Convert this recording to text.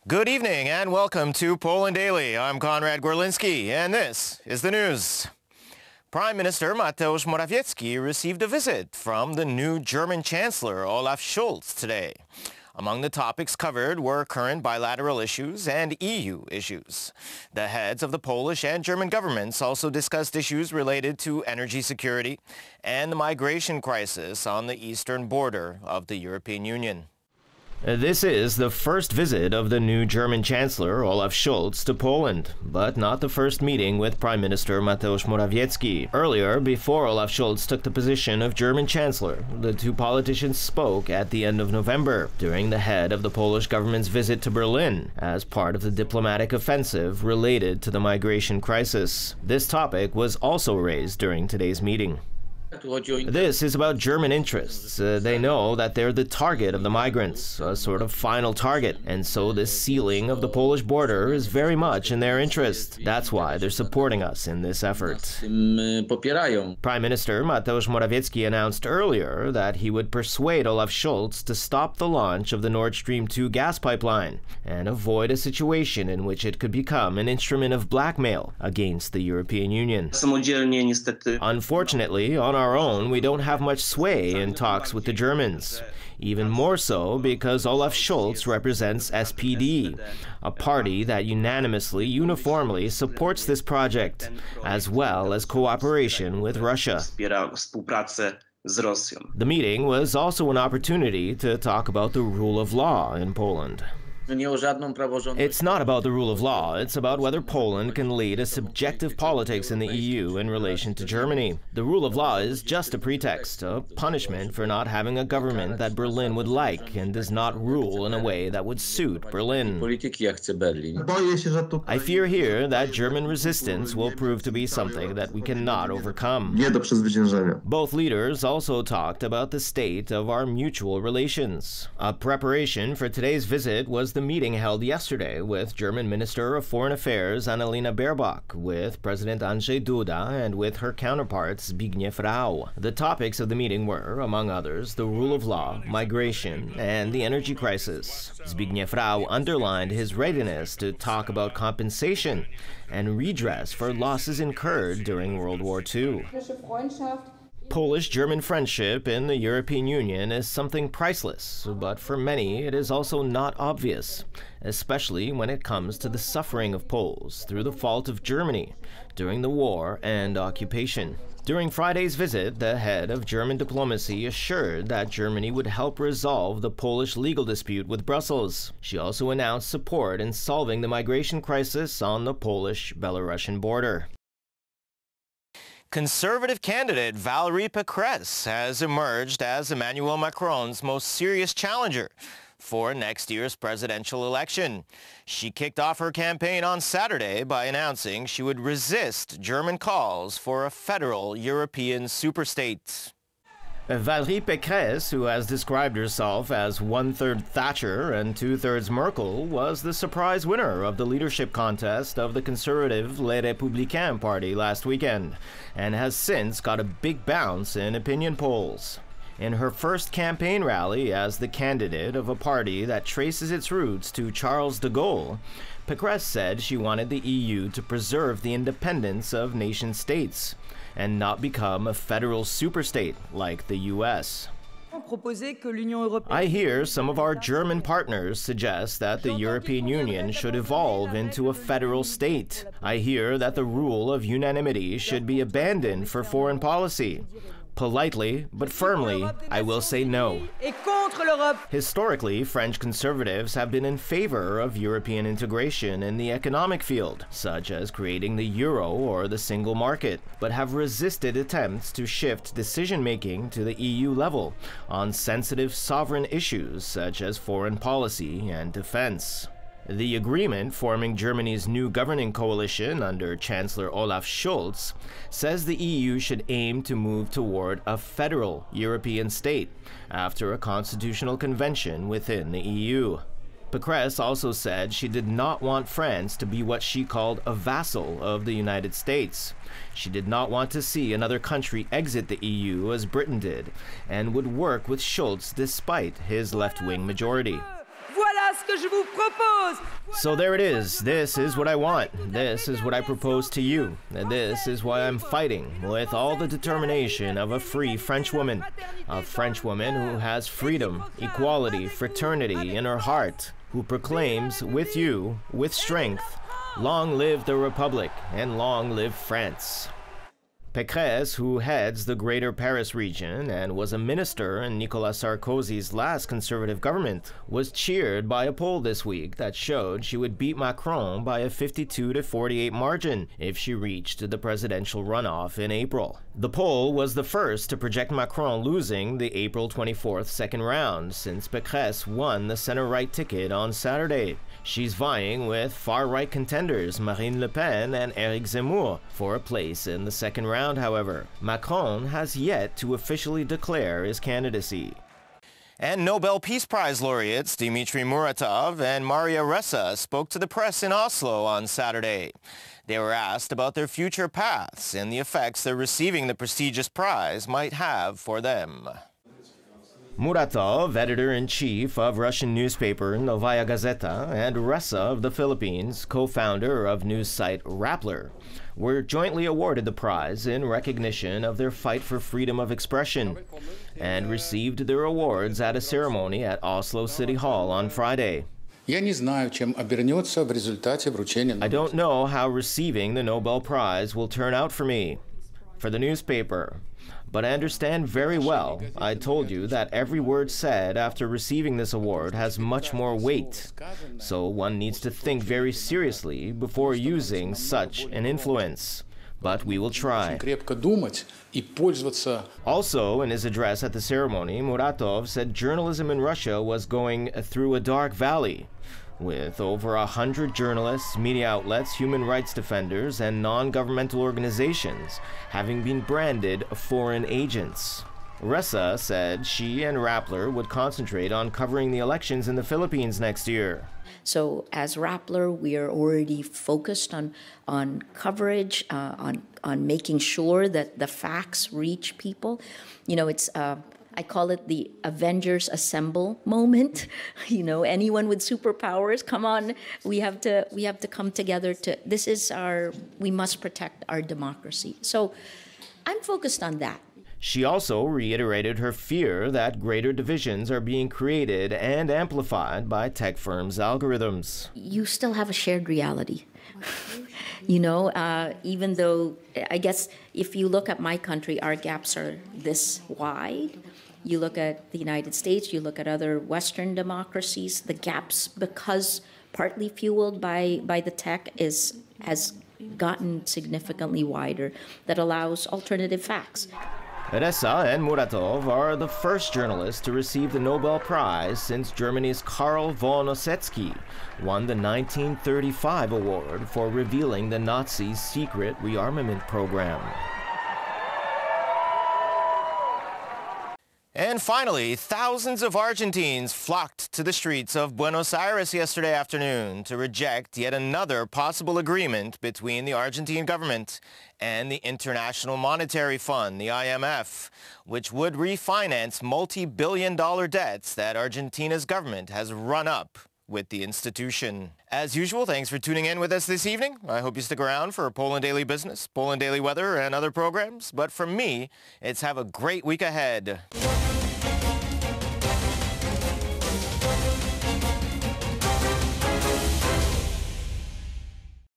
Good evening and welcome to Poland Daily. I'm Konrad Gorliński and this is the news. Prime Minister Mateusz Morawiecki received a visit from the new German Chancellor Olaf Scholz today. Among the topics covered were current bilateral issues and EU issues. The heads of the Polish and German governments also discussed issues related to energy security and the migration crisis on the eastern border of the European Union. This is the first visit of the new German Chancellor Olaf Scholz to Poland, but not the first meeting with Prime Minister Mateusz Morawiecki. Earlier, before Olaf Scholz took the position of German Chancellor, the two politicians spoke at the end of November during the head of the Polish government's visit to Berlin as part of the diplomatic offensive related to the migration crisis. This topic was also raised during today's meeting. This is about German interests. They know that they're the target of the migrants, a sort of final target, and so this sealing of the Polish border is very much in their interest. That's why they're supporting us in this effort. Prime Minister Mateusz Morawiecki announced earlier that he would persuade Olaf Scholz to stop the launch of the Nord Stream 2 gas pipeline and avoid a situation in which it could become an instrument of blackmail against the European Union. Unfortunately, on our own, we don't have much sway in talks with the Germans. Even more so because Olaf Scholz represents SPD, a party that uniformly supports this project, as well as cooperation with Russia. The meeting was also an opportunity to talk about the rule of law in Poland. It's not about the rule of law, it's about whether Poland can lead a subjective politics in the EU in relation to Germany. The rule of law is just a pretext, a punishment for not having a government that Berlin would like and does not rule in a way that would suit Berlin. I fear here that German resistance will prove to be something that we cannot overcome. Both leaders also talked about the state of our mutual relations. A preparation for today's visit was the meeting held yesterday with German Minister of Foreign Affairs Annalena Baerbock, with President Andrzej Duda, and with her counterpart Zbigniew Rau. The topics of the meeting were, among others, the rule of law, migration, and the energy crisis. Zbigniew Rau underlined his readiness to talk about compensation and redress for losses incurred during World War II. Polish-German friendship in the European Union is something priceless, but for many it is also not obvious, especially when it comes to the suffering of Poles through the fault of Germany during the war and occupation. During Friday's visit, the head of German diplomacy assured that Germany would help resolve the Polish legal dispute with Brussels. She also announced support in solving the migration crisis on the Polish-Belarusian border. Conservative candidate Valerie Pecresse has emerged as Emmanuel Macron's most serious challenger for next year's presidential election. She kicked off her campaign on Saturday by announcing she would resist German calls for a federal European superstate. Valerie Pecresse, who has described herself as one-third Thatcher and two-thirds Merkel, was the surprise winner of the leadership contest of the conservative Les Républicains party last weekend, and has since got a big bounce in opinion polls. In her first campaign rally as the candidate of a party that traces its roots to Charles de Gaulle, Pecresse said she wanted the EU to preserve the independence of nation-states and not become a federal superstate like the US. I hear some of our German partners suggest that the European Union should evolve into a federal state. I hear that the rule of unanimity should be abandoned for foreign policy. Politely, but firmly, I will say no. Historically, French conservatives have been in favor of European integration in the economic field, such as creating the euro or the single market, but have resisted attempts to shift decision-making to the EU level on sensitive sovereign issues such as foreign policy and defense. The agreement forming Germany's new governing coalition under Chancellor Olaf Scholz says the EU should aim to move toward a federal European state after a constitutional convention within the EU. Pecresse also said she did not want France to be what she called a vassal of the United States. She did not want to see another country exit the EU as Britain did, and would work with Scholz despite his left-wing majority. Voilà So there it is. This is what I want. This is what I propose to you. And this is why I'm fighting with all the determination of a free French woman. A French woman who has freedom, equality, fraternity in her heart, who proclaims with you, with strength, long live the Republic and long live France. Pecresse, who heads the Greater Paris region and was a minister in Nicolas Sarkozy's last conservative government, was cheered by a poll this week that showed she would beat Macron by a 52-48 margin if she reached the presidential runoff in April. The poll was the first to project Macron losing the April 24th second round since Pecresse won the center-right ticket on Saturday. She's vying with far-right contenders Marine Le Pen and Éric Zemmour for a place in the second round, however. Macron has yet to officially declare his candidacy. And Nobel Peace Prize laureates Dmitry Muratov and Maria Ressa spoke to the press in Oslo on Saturday. They were asked about their future paths and the effects their receiving the prestigious prize might have for them. Muratov, editor-in-chief of Russian newspaper Novaya Gazeta, and Ressa of the Philippines, co-founder of news site Rappler, were jointly awarded the prize in recognition of their fight for freedom of expression and received their awards at a ceremony at Oslo City Hall on Friday. I don't know how receiving the Nobel Prize will turn out for me, for the newspaper. But I understand very well, I told you, that every word said after receiving this award has much more weight. So one needs to think very seriously before using such an influence. But we will try. Also, in his address at the ceremony, Muratov said journalism in Russia was going through a dark valley, with over 100 journalists, media outlets, human rights defenders, and non-governmental organizations having been branded foreign agents. Ressa said she and Rappler would concentrate on covering the elections in the Philippines next year. So as Rappler, we are already focused on coverage, on making sure that the facts reach people. You know, it's I call it the Avengers Assemble moment. You know, anyone with superpowers, come on, we have to come together we must protect our democracy. So I'm focused on that. She also reiterated her fear that greater divisions are being created and amplified by tech firms' algorithms. You still have a shared reality. You know, even though, I guess, if you look at my country, our gaps are this wide. You look at the United States, you look at other Western democracies, the gaps, because partly fueled by the tech, has gotten significantly wider. That allows alternative facts. Ressa and Muratov are the first journalists to receive the Nobel Prize since Germany's Karl von Ossetsky won the 1935 award for revealing the Nazis' secret rearmament program. And finally, thousands of Argentines flocked to the streets of Buenos Aires yesterday afternoon to reject yet another possible agreement between the Argentine government and the International Monetary Fund, the IMF, which would refinance multi-billion-dollar debts that Argentina's government has run up with the institution. As usual, thanks for tuning in with us this evening. I hope you stick around for Poland Daily Business, Poland Daily Weather, and other programs. But from me, it's have a great week ahead.